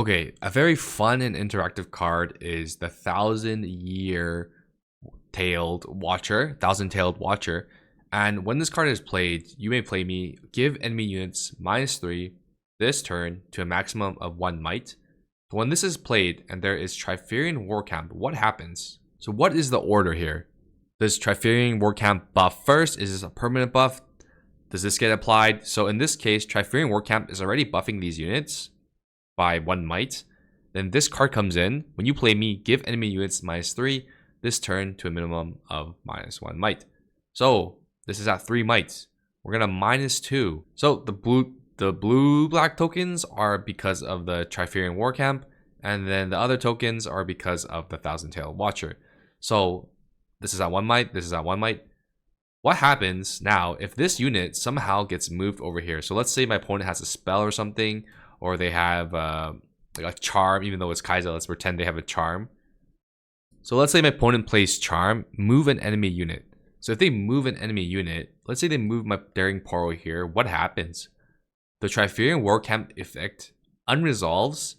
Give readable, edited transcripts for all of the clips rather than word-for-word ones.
Okay, a very fun and interactive card is the thousand-tailed watcher. And when this card is played, you may play me, give enemy units -3 this turn to a maximum of 1 might. But when this is played and there is Trifarian War Camp, what happens? So what is the order here? Does Trifarian War Camp buff first? Is this a permanent buff? Does this get applied? So in this case, Trifarian War Camp is already buffing these units by 1 might. Then this card comes in. When you play me, give enemy units -3 this turn to a minimum of -1 might. So this is at 3 might. We're gonna -2. So the blue black tokens are because of the Trifarian War Camp, and then the other tokens are because of the Thousand-Tailed Watcher. So this is at 1 might, this is at 1 might. What happens now if this unit somehow gets moved over here? So let's say my opponent has a spell or something, or they have like a charm, even though it's Kaiser, let's pretend they have a charm. So let's say my opponent plays charm, move an enemy unit. So if they move an enemy unit, let's say they move my Daring Poro here, what happens? The Trifarian War Camp effect unresolves,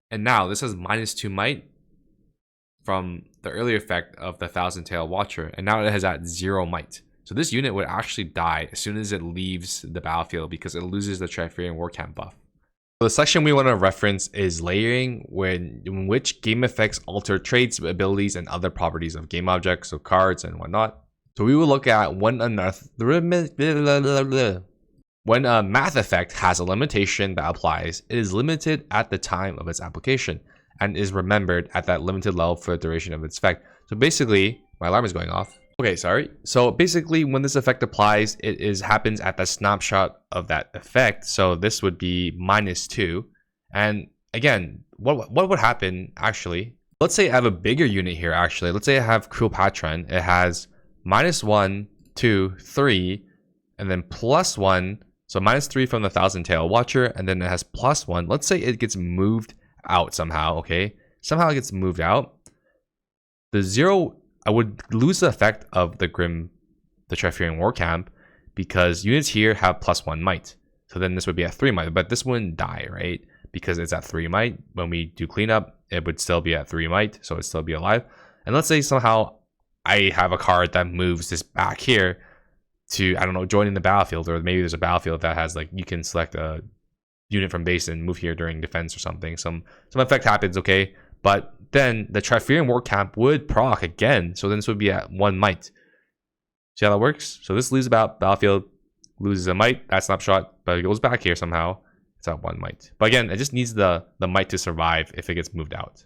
and now this has -2 might from the earlier effect of the Thousand-Tailed Watcher, and now it has at 0 might. So this unit would actually die as soon as it leaves the battlefield because it loses the Trifarian War Camp buff. So the section we want to reference is layering, in which game effects alter traits, abilities, and other properties of game objects, so cards and whatnot. So we will look at when a math effect has a limitation that applies, it is limited at the time of its application and is remembered at that limited level for the duration of its effect. So basically, my alarm is going off. Okay, sorry. So basically, when this effect applies, it happens at the snapshot of that effect. So this would be -2. And again, what would happen actually? Let's say I have a bigger unit here actually. Let's say I have Cleopatra. It has -1, 2, 3, and then +1. So -3 from the Thousand-Tailed Watcher, and then it has +1. Let's say it gets moved out somehow, okay? Somehow it gets moved out. The 0, I would lose the effect of the Trifarian War Camp, because units here have +1 might. So then this would be at 3 might, but this wouldn't die, right? Because it's at 3 might. When we do cleanup, it would still be at 3 might, so it'd still be alive. And let's say somehow I have a card that moves this back here to, I don't know, join in the battlefield, or maybe there's a battlefield that has like, you can select a unit from base and move here during defense or something. Some effect happens, okay? But then the Trifarian War Camp would proc again, so then this would be at 1 might. See how that works? So this leaves battlefield, loses a might, that snapshot, but it goes back here somehow. It's at 1 might. But again, it just needs the might to survive if it gets moved out.